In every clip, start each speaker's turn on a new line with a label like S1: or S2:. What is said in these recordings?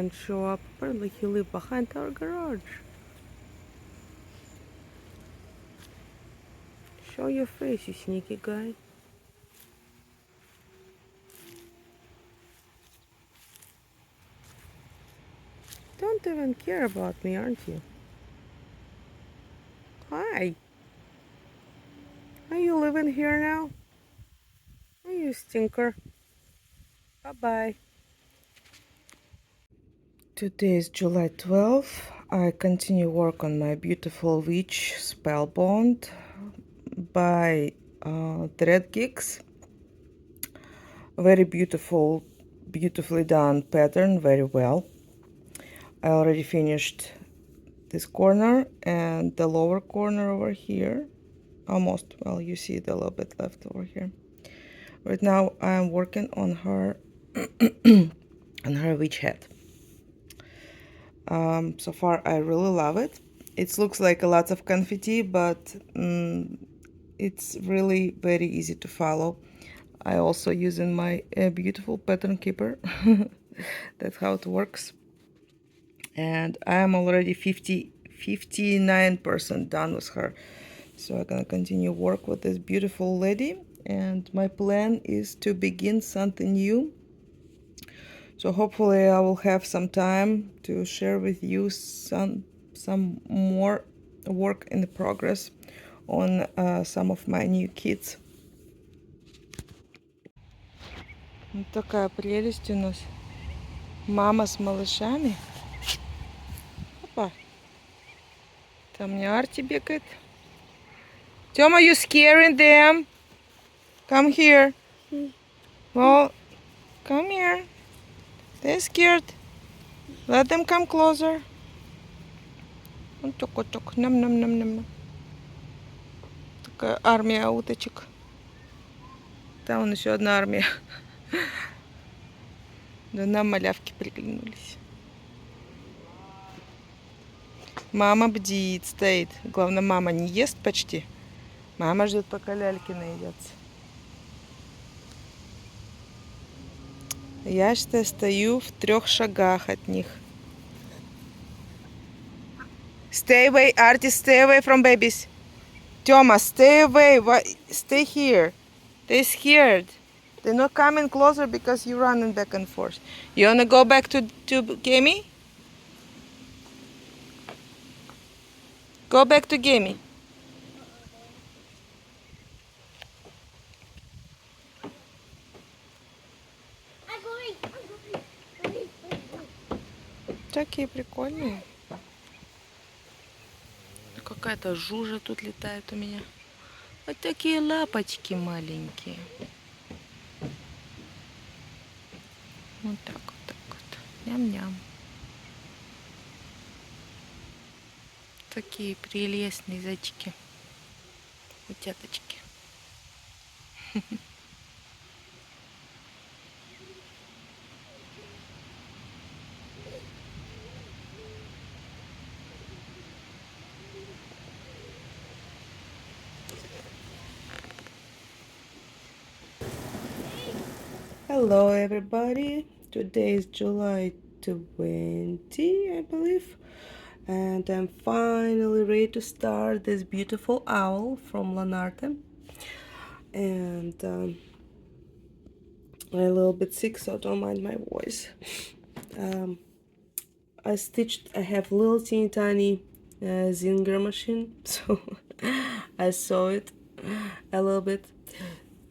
S1: didn't show up. Apparently he lived behind our garage. Show your face, you sneaky guy. Don't even care about me, aren't you? Hi. Are you living here now? Oh, you stinker. Bye-bye. Today is July 12th. I continue work on my beautiful witch spellbound by Thread Geeks. Very beautiful, beautifully done pattern, very well. I already finished this corner and the lower corner over here. Almost, well, you see it a little bit left over here. Right now I'm working on her on her witch head. So far I really love it. It looks like a lot of confetti, but it's really very easy to follow. I also using my beautiful pattern keeper. That's how it works. And I am already 59% done with her. So I'm gonna continue work with this beautiful lady, and my plan is to begin something new. So hopefully I will have some time to share with you some more work in progress on some of my new kits. Вот такая прелесть у нас. Мама с малышами. Опа. Там мне Арти бегает. Тёма, you scaring them? Come here. Well, come here. They're scared. Let them come closer. Нам-нам-нам-нам. Такая армия уточек. Там вон еще одна армия. Да нам малявки приглянулись. Мама бдит, стоит. Главное, мама не ест почти. Мама ждет, пока ляльки наедятся. Я что стою в 3 шагах от них. Stay away, artist, stay away from babies. Тёма, stay away. Stay here. They're scared. They're not coming closer because you're running back and forth. You wanna go back to Gamey? Go back to Gamey. Такие прикольные. Какая-то жужа тут летает у меня. Вот такие лапочки маленькие. Вот так вот, так вот. Ням-ням. Такие прелестные зайчики. Утяточки. Hello everybody, today is July 20, I believe, and I'm finally ready to start this beautiful owl from Lanarte. And I'm a little bit sick, so don't mind my voice. I have little teeny tiny zinger machine, so I saw it a little bit,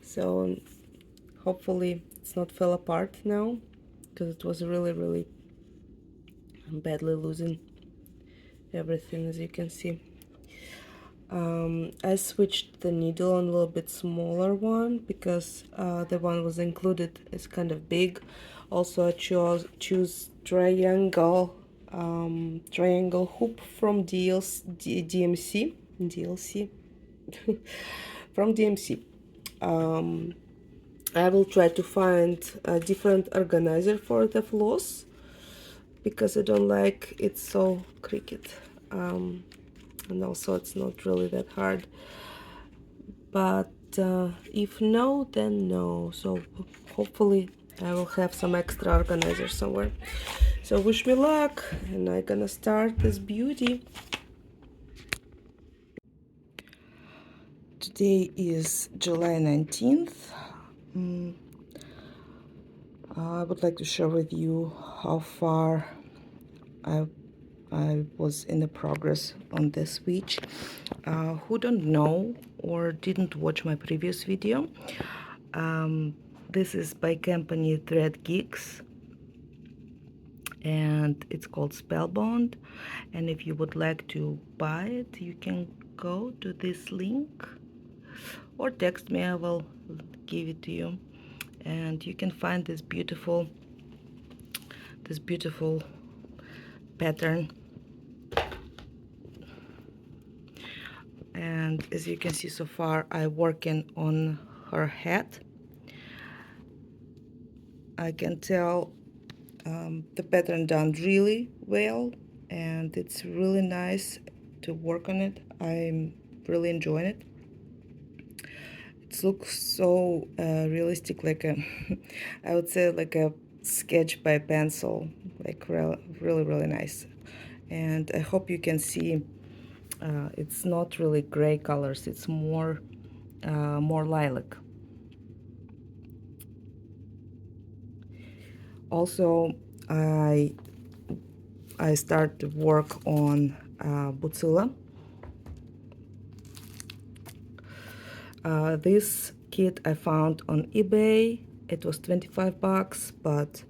S1: so hopefully it's not fell apart now, because it was really badly losing everything, as you can see. I switched the needle on a little bit smaller one because the one was included is kind of big. Also I choose triangle hoop from DMC from DMC. I will try to find a different organizer for the floss because I don't like it so cricket, and also it's not really that hard, but if no, then no. So hopefully I will have some extra organizer somewhere. So wish me luck, and I'm gonna start this beauty. Today is July 19th. I would like to share with you how far I, I was in the progress on this switch. Who don't know or didn't watch my previous video, this is by company Thread Geeks, and it's called Spellbound. And if you would like to buy it, you can go to this link or text me. I will give it to you, and you can find this beautiful pattern. And as you can see, so far I'm working on her head. I can tell the pattern done really well, and it's really nice to work on it. I'm really enjoying it. It looks so realistic, like a I would say like a sketch by pencil, like really nice. And I hope you can see it's not really gray colors, it's more lilac. Also, I start to work on Butsula. This kit I found on eBay. It was 25 bucks, but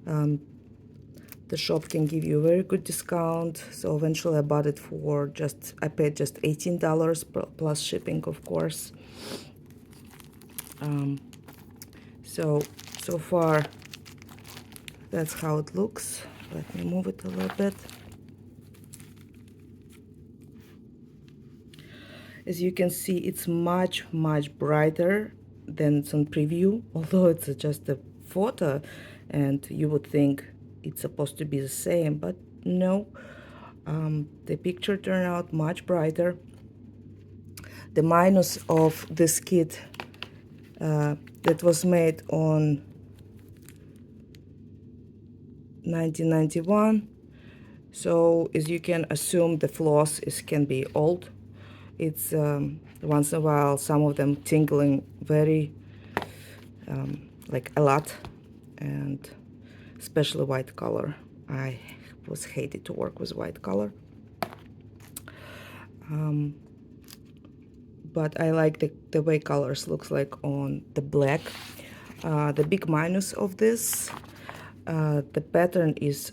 S1: the shop can give you a very good discount. So eventually I bought it for I paid just $18 plus shipping, of course. So far, that's how it looks. Let me move it a little bit. As you can see, it's much brighter than it's on preview, although it's just a photo and you would think it's supposed to be the same, but no. The picture turned out much brighter. The minus of this kit that was made on 1991, so as you can assume, the floss can be old. It's once in a while some of them tingling very like a lot, and especially white color. I was hated to work with white color, but I like the way colors looks like on the black. The big minus of this, the pattern is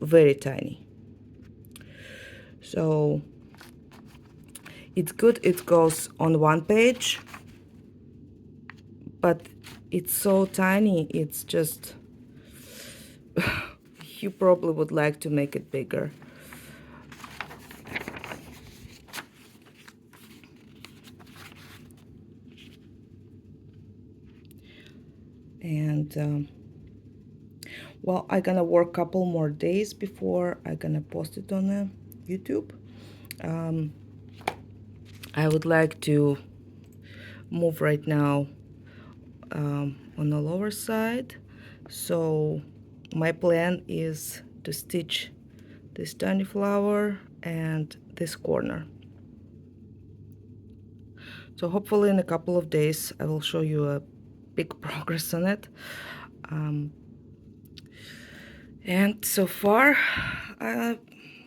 S1: very tiny. So it's good it goes on one page, but it's so tiny, it's just you probably would like to make it bigger. And well, I'm gonna work a couple more days before I'm gonna post it on YouTube. I would like to move right now on the lower side. So my plan is to stitch this tiny flower and this corner. So hopefully in a couple of days I will show you a big progress on it. And so far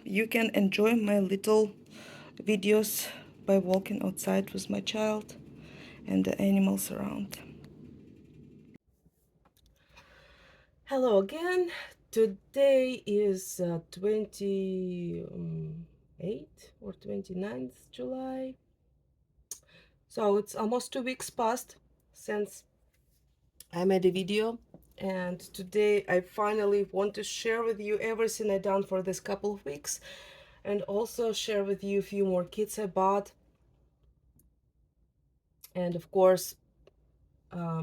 S1: you can enjoy my little videos by walking outside with my child and the animals around. Hello again. Today is 28th or 29th July. So it's almost 2 weeks past since I made a video, and today I finally want to share with you everything I've done for this couple of weeks, and also share with you a few more kits I bought. And of course,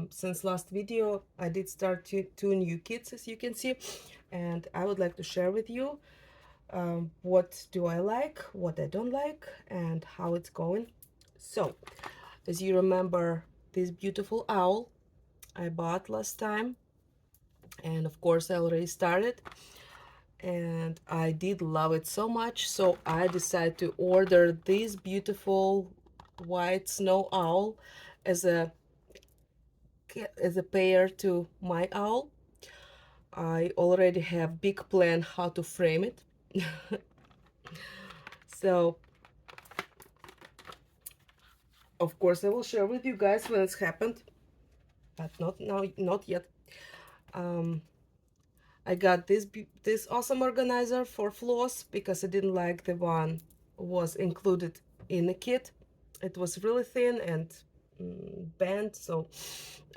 S1: since last video I did start two new kits, as you can see, and I would like to share with you what do I like, what I don't like, and how it's going. So as you remember this beautiful owl, I bought last time, and of course I already started, and I did love it so much, so I decided to order this beautiful white snow owl as a pair to my owl. I already have big plan how to frame it. So of course I will share with you guys when it's happened, but not now, not yet. um, I got this awesome organizer for floss because I didn't like the one was included in the kit. It was really thin and bent, so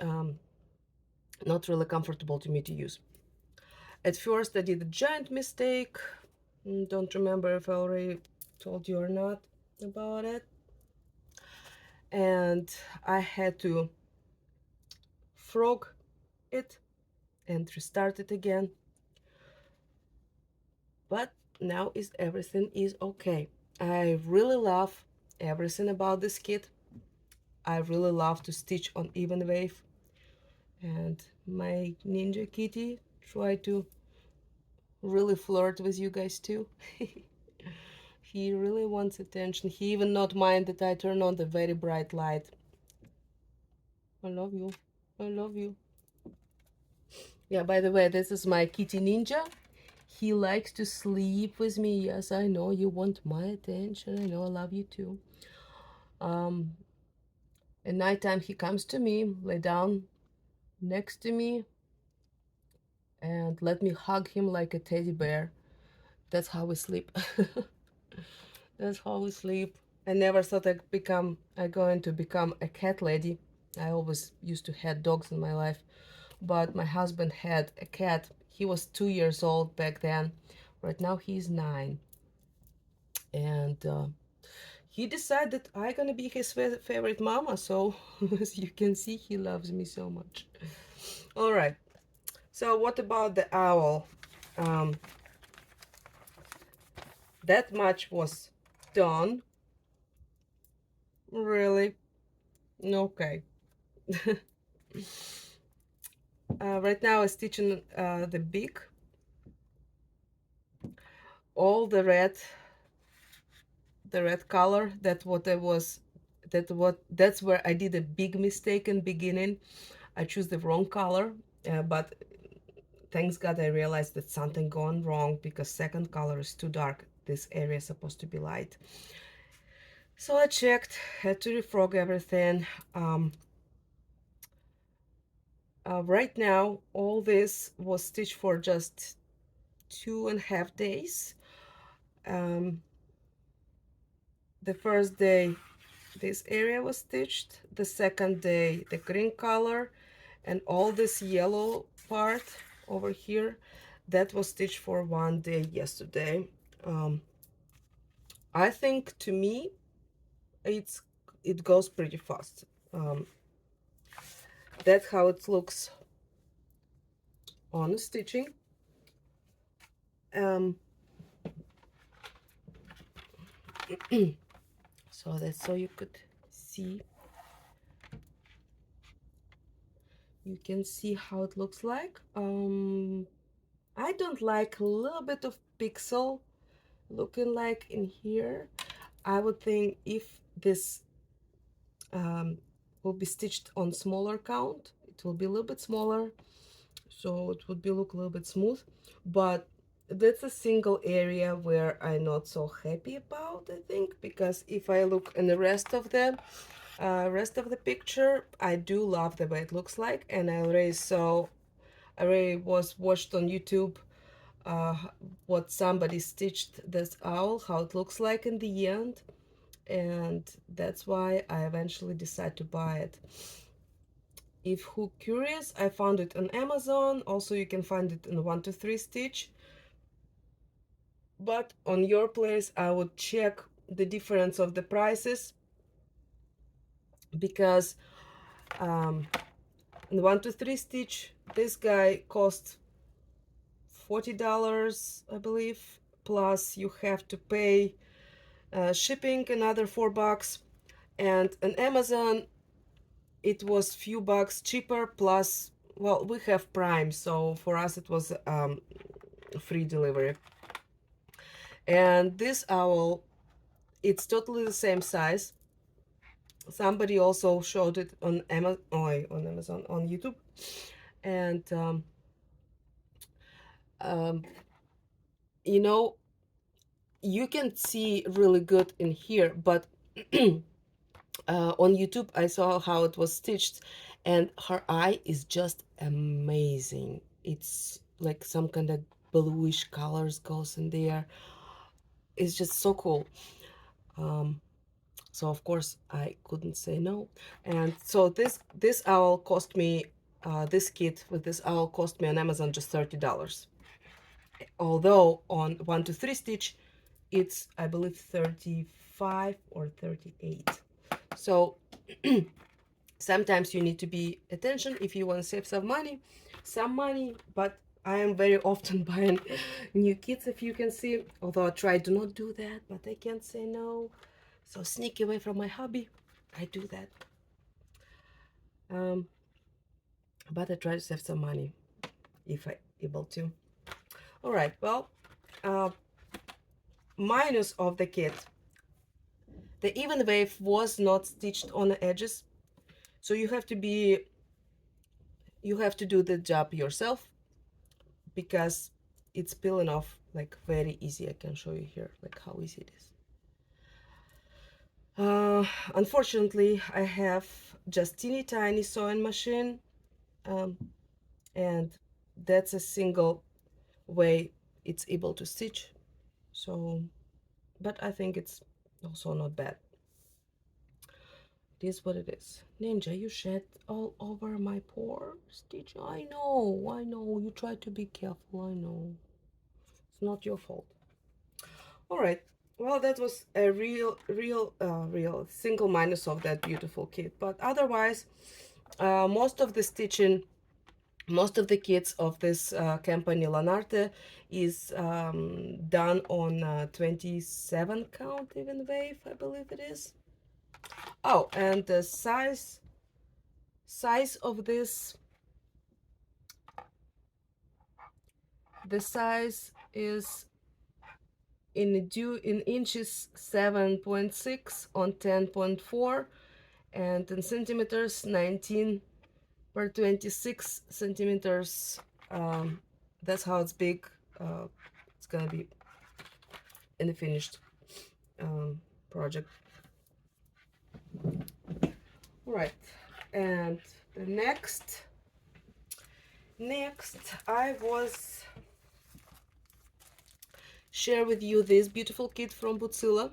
S1: um, not really comfortable to me to use. At first I did a giant mistake. Don't remember if I already told you or not about it. And I had to frog it and restart it again. But now is everything is okay. I really love everything about this kit. I really love to stitch on even wave, and my ninja kitty try to really flirt with you guys too. He really wants attention. He even not mind that I turn on the very bright light. I love you. I love you. Yeah, by the way, this is my kitty ninja. He likes to sleep with me. Yes, I know you want my attention. I know I love you too. Um, at nighttime he comes to me, lay down next to me, and let me hug him like a teddy bear. That's how we sleep. That's how we sleep. I never thought I'm going to become a cat lady. I always used to have dogs in my life, but my husband had a cat. He was 2 years old back then. Right now he's 9, and he decided I gonna be his favorite mama. So as you can see, he loves me so much. All right. So what about the owl? Um, that much was done. Really? Okay. Right now I'm stitching the beak. All the red color. That's where I did a big mistake in beginning. I choose the wrong color, but thanks God I realized that something gone wrong because second color is too dark. This area is supposed to be light. So I checked, had to refrog everything. Right now, all this was stitched for just 2.5 days. Um, the first day, this area was stitched. The second day, the green color, and all this yellow part over here, that was stitched for 1 day yesterday. Um, I think to me, it goes pretty fast. Um, that's how it looks on stitching. Um, so that's so you could see. You can see how it looks like. I don't like a little bit of pixel looking like in here. I would think if this will be stitched on smaller count, it will be a little bit smaller, so it would be look a little bit smooth. But that's a single area where I'm not so happy about, I think, because if I look in the rest of the picture, I do love the way it looks like, and I already was watched on YouTube uh, what somebody stitched this owl, how it looks like in the end, and that's why I eventually decided to buy it. If who curious, I found it on Amazon. Also, you can find it in 123 Stitch. But on your place, I would check the difference of the prices because in 123 Stitch, this guy cost $40, I believe. Plus, you have to pay shipping another $4. And on Amazon,
S2: it was few bucks cheaper, plus, well, we have Prime, so for us it was free delivery. And this owl, it's totally the same size. Somebody also showed it on Amazon, on Amazon, on YouTube, and um, you know, you can see really good in here, but on YouTube I saw how it was stitched, and her eye is just amazing. It's like some kind of bluish colors goes in there. It's just so cool. Um, so of course I couldn't say no, and so this owl cost me this kit with this owl cost me on Amazon just $30. Although on 1 to 3 stitch it's, I believe, 35 or 38. So sometimes you need to be attention if you want to save some money. But I am very often buying new kits, if you can see, although I try to not do that, but I can't say no. So sneak away from my hobby, I do that. um but I try to save some money if I able to. All right, well, uh minus of the kit, the even wave was not stitched on the edges, so you have to do the job yourself, because it's peeling off like very easy. I can show you here like how easy it is. Unfortunately, I have just teeny tiny sewing machine, um, and that's a single way it's able to stitch. So, but I think it's also not bad. It is what it is. Ninja, you shed all over my poor stitch. I know. You try to be careful. I know. It's not your fault. All right. Well, that was a real single minus of that beautiful kit. But otherwise, most of the stitching, most of the kits of this company Lanarte is done on 27 count even wave, I believe it is. Oh, and the size of this, the size is in inches 7.6 on 10.4, and in centimeters 19 per 26 centimeters. That's how it's big. It's gonna be in the finished project. All right, and the next I was share with you this beautiful kit from Bootzilla.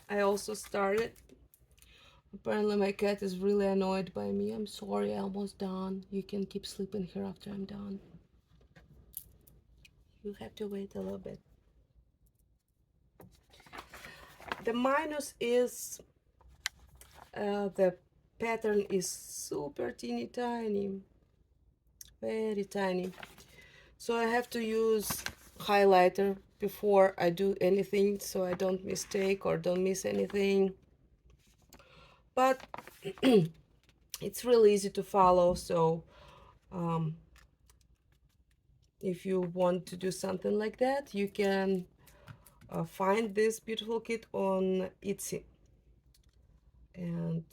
S2: I also started. Apparently my cat is really annoyed by me. I'm sorry, I'm almost done. You can keep sleeping here after I'm done. You have to wait a little bit. The minus is the pattern is super teeny tiny, very tiny. So I have to use highlighter before I do anything, so I don't mistake or don't miss anything. But it's really easy to follow, so if you want to do something like that, you can find this beautiful kit on Etsy, and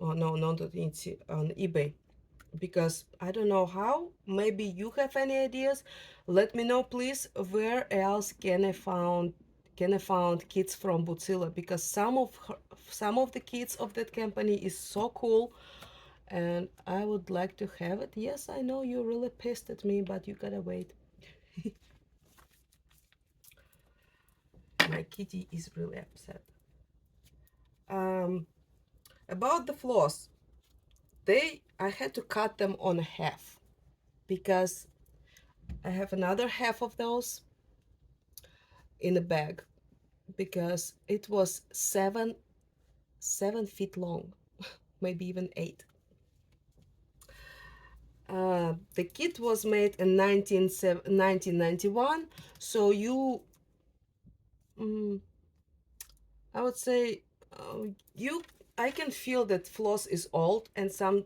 S2: oh no, not on Etsy, on eBay, because I don't know how. Maybe you have any ideas. Let me know, please. Where else can I found kits from Bootzilla? Because some of the kits of that company is so cool, and I would like to have it. Yes, I know you're really pissed at me, but you gotta wait. My kitty is really upset. Um, about the floss, I had to cut them on half, because I have another half of those in the bag, because it was 7 feet long, maybe even 8. The kit was made in 1991, so I would say, you I can feel that floss is old, and some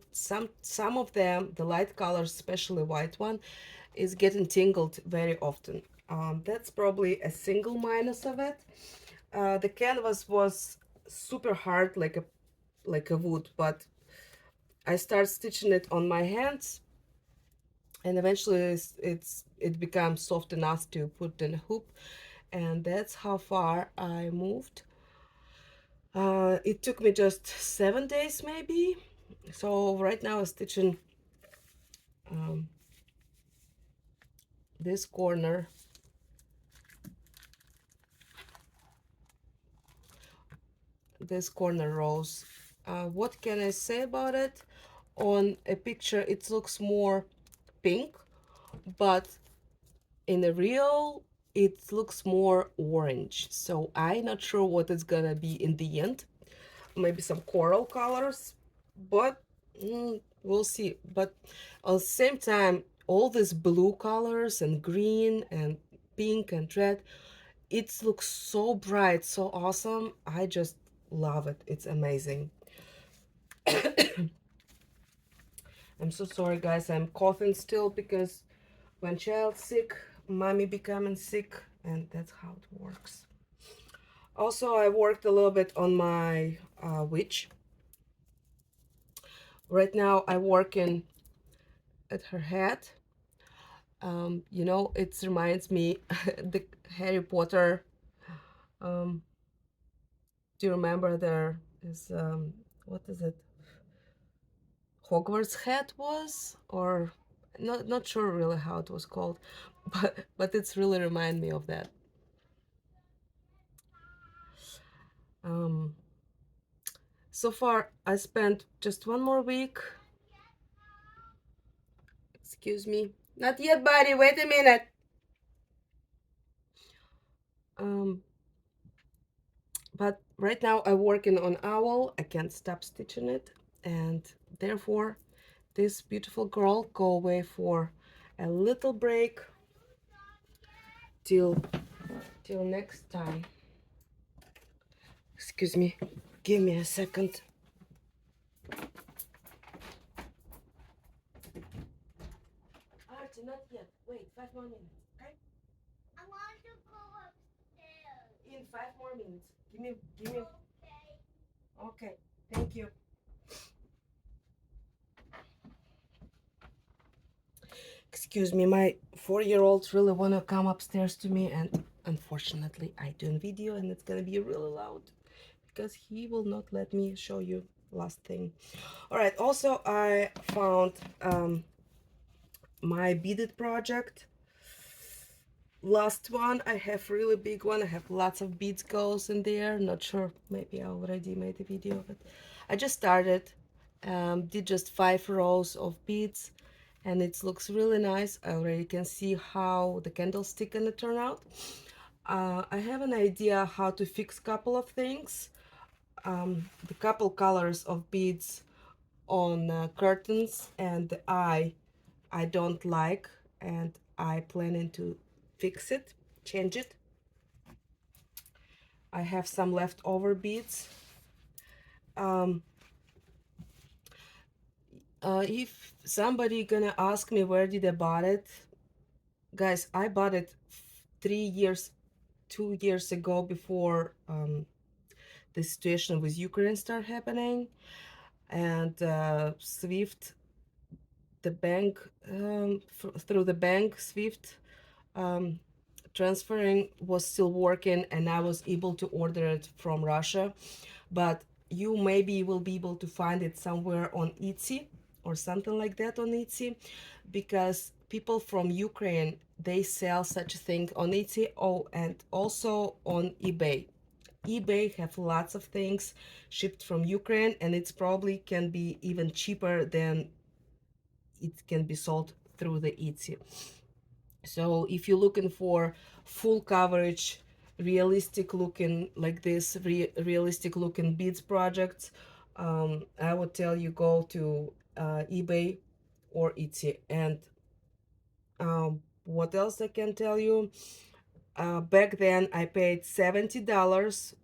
S2: of them, the light colors, especially white one, is getting tingled very often. That's probably a single minus of it. The canvas was super hard, like a wood, but I start stitching it on my hands, and eventually it becomes soft enough to put in a hoop, and that's how far I moved. It took me just 7 days maybe. So right now I'm stitching um, this corner, rows. What can I say about it? On a picture it looks more pink, but in the real it looks more orange. So I'm not sure what it's gonna be in the end. Maybe some coral colors, but we'll see. But at the same time, all these blue colors and green and pink and red, it looks so bright, so awesome. I just love it. It's amazing. I'm so sorry, guys. I'm coughing still because when child's sick, mommy becoming sick, and that's how it works. Also, I worked a little bit on my witch. Right now, I'm working at her head. You know, it reminds me the Harry Potter. Um, do you remember there is what is it? Hogwarts head was, or not sure really how it was called, but it's really remind me of that. Um, so far, I spent just one more week. Excuse me. Not yet, buddy. Wait a minute. Um, but right now I'm working on owl. I can't stop stitching it, and therefore this beautiful girl go away for a little break till next time. Excuse me. Give me a second. Archie, not yet. Wait, 5 more minutes. Okay. I want to go upstairs. In 5 more minutes. Give me. Okay. Thank you. Excuse me, my 4-year-old really wanna come upstairs to me, and unfortunately I doing video and it's gonna be really loud because he will not let me show you last thing. All right, also I found my beaded project. Last one, I have really big one. I have lots of beads goes in there. Not sure, maybe I already made a video of it. I just started, did just 5 rows of beads, and it looks really nice. I already can see how the candlestick gonna turn out. I have an idea how to fix couple of things. The couple colors of beads on curtains and the eye I don't like, and I planning to fix it, change it. I have some leftover beads. Um, if somebody gonna ask me where did I bought it, guys, I bought it 3 years, 2 years ago before the situation with Ukraine started happening, and Swift, the bank, through the bank, Swift um, transferring was still working, and I was able to order it from Russia. But you maybe will be able to find it somewhere on Etsy or something like that on Etsy, because people from Ukraine, they sell such a thing on Etsy. Oh, and also on eBay. eBay have lots of things shipped from Ukraine, and it's probably can be even cheaper than it can be sold through the Etsy. So if you're looking for full coverage, realistic looking like this, realistic looking beads projects, I would tell you go to eBay or Etsy. And what else I can tell you? Back then I paid $70,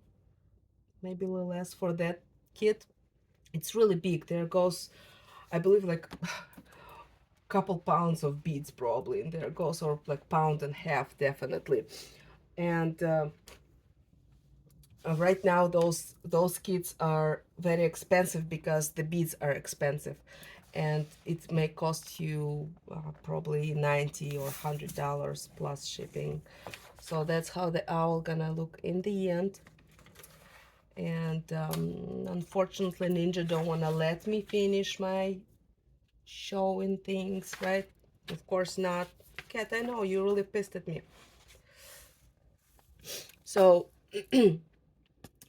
S2: maybe a little less for that kit. It's really big. There goes, I believe, like couple pounds of beads probably in there goes, or like pound and a half definitely. And right now those kits are very expensive because the beads are expensive, and it may cost you probably 90 or $100 plus shipping. So that's how the owl gonna look in the end. And unfortunately Ninja don't want to let me finish my showing things, right? Of course not. Cat, I know you really pissed at me. So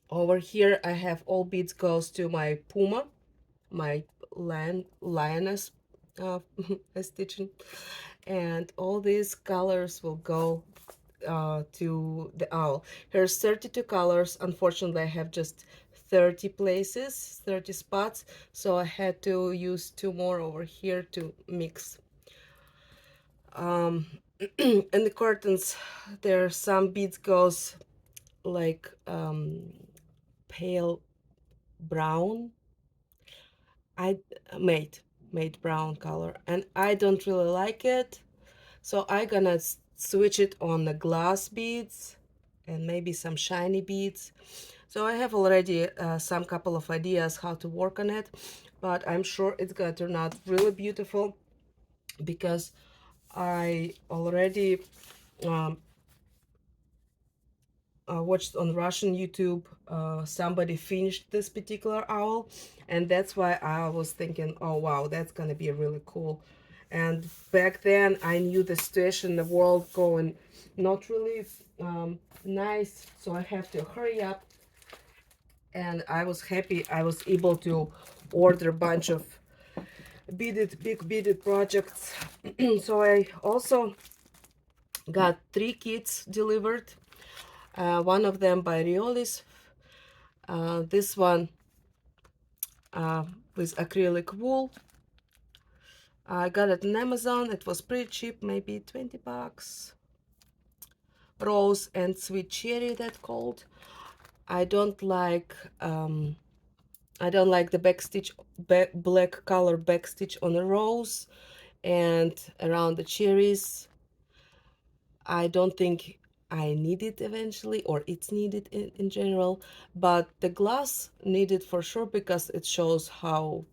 S2: over here I have all beads goes to my Puma, my lioness uh, stitching, and all these colors will go to the owl. Here's 32 colors. Unfortunately I have just 30 places, 30 spots, so I had to use two more over here to mix. um and the curtains, there are some beads goes like pale brown. I made made brown color, and I don't really like it, so I gonna switch it on the glass beads and maybe some shiny beads. So I have already some couple of ideas how to work on it, but I'm sure it's gonna turn out really beautiful because I already um, watched on Russian YouTube, somebody finished this particular owl, and that's why I was thinking, oh wow, that's gonna be really cool. And back then I knew the situation in the world going not really nice, so I have to hurry up, and I was happy I was able to order a bunch of big beaded projects. So I also got 3 kits delivered, one of them by Riolis, this one uh, with acrylic wool. I got it on Amazon. It was pretty cheap, maybe 20 bucks. Rose and sweet cherry, that called. I don't like I don't like the backstitch, black color backstitch on the rose and around the cherries. I don't think I need it eventually, or it's needed in general, but the glass needed for sure because it shows how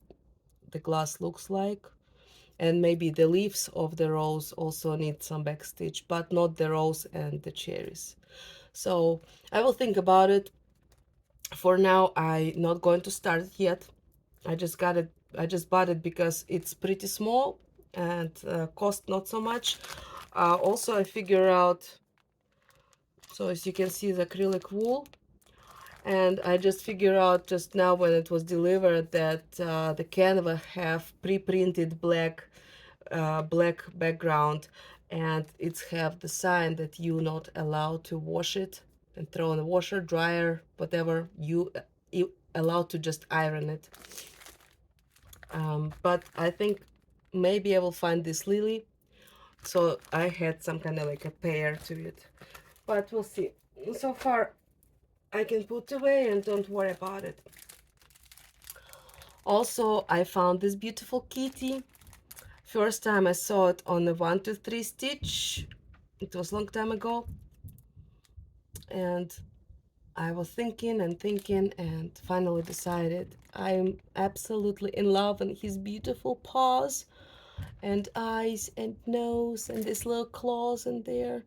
S2: the glass looks like. And maybe the leaves of the rose also need some backstitch, but not the rose and the cherries. So I will think about it. For now I'm not going to start it yet. I just bought it because it's pretty small and cost not so much. Also I figure out, so as you can see, the acrylic wool, and I just figured out just now when it was delivered that the Canva have pre-printed black background, and it's have the sign that you not allowed to wash it and throw in the washer, dryer, whatever. You allowed to just iron it. But I think maybe I will find this lily, so I had some kind of like a pair to it, but we'll see. So far I can put away and don't worry about it. Also, I found this beautiful kitty. First time I saw it on the 1 2 3 stitch. It was a long time ago, and I was thinking and thinking and finally decided I'm absolutely in love with his beautiful paws and eyes and nose and these little claws in there.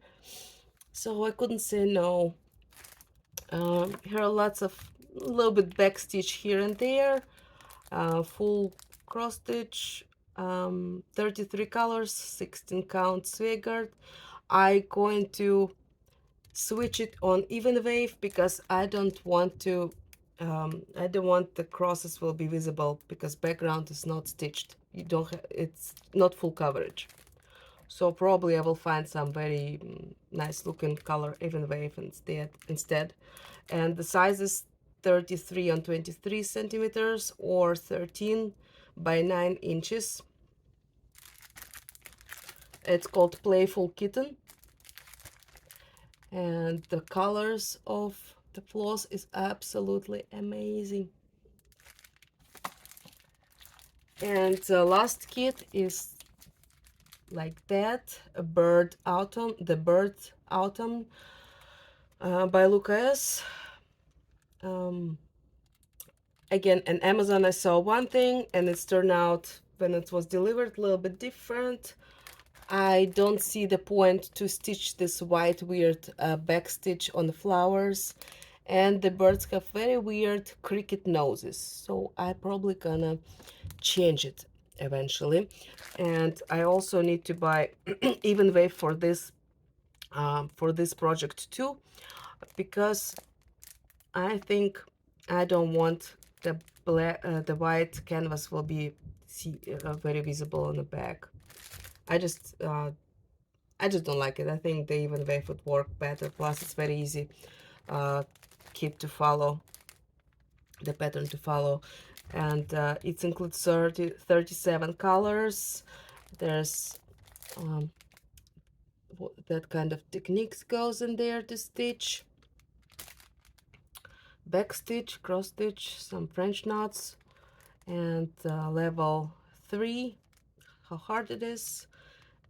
S2: So I couldn't say no. Here are lots of little bit back stitch here and there, full cross stitch, 33 colors, 16 count swaggered. I going to switch it on even wave because I don't want to I don't want the crosses will be visible because background is not stitched. You don't it's not full coverage. So probably I will find some very nice looking color even wave instead. And the size is 33 on 23 centimeters or 13 by 9 inches. It's called Playful Kitten, and the colors of the floss is absolutely amazing. And the last kit is like that, a bird autumn, the bird autumn by Lucas. Um, Again, on Amazon I saw one thing and it's turned out when it was delivered a little bit different. I don't see the point to stitch this white weird back stitch on the flowers, and the birds have very weird cricket noses, so I probably gonna change it eventually. And I also need to buy even wave for this project too, because I think I don't want the white canvas will be very visible on the back. I just uh, I just don't like it. I think the even wave would work better. Plus, it's very easy uh, kit to follow, the pattern to follow. And it includes 37 colors. There's um, that kind of techniques goes in there to stitch. Back stitch, cross stitch, some French knots, and level 3, how hard it is.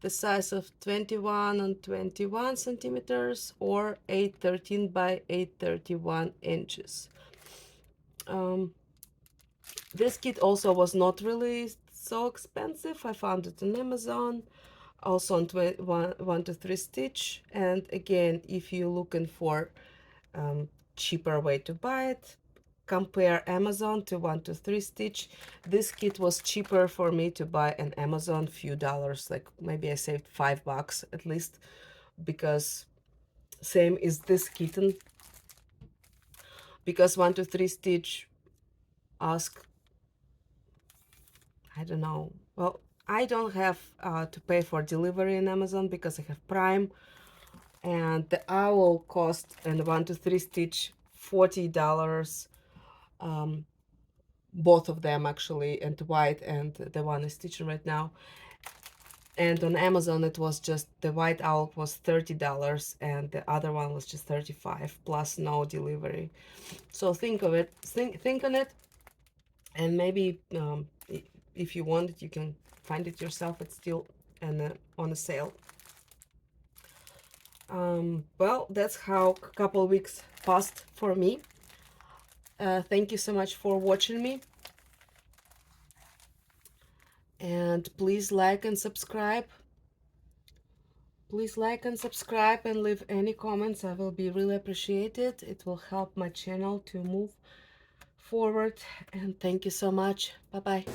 S2: The size of 21 and 21 centimeters or 813 by 831 inches. Um, this kit also was not really so expensive. I found it on Amazon, also on 1 to 3 stitch. And again, if you're looking for cheaper way to buy it, compare Amazon to 1 to 3 stitch. This kit was cheaper for me to buy on Amazon, few dollars, like maybe I saved $5 at least, because same is this kitten, because 1 to 3 stitch ask, I don't know, well, I don't have to pay for delivery in Amazon because I have Prime, and the owl cost and 1 to 3 stitch $40, both of them actually, and white and the one I'm stitching right now. And on Amazon it was just, the white owl was $30 and the other one was just 35 plus no delivery. So think of it, think on it, and maybe if you want it you can find it yourself. It's still on a sale. Well, that's how a couple weeks passed for me. Thank you so much for watching me, and please like and subscribe. Please like and subscribe and leave any comments. I will be really appreciated. It will help my channel to move forward. And thank you so much. Bye bye.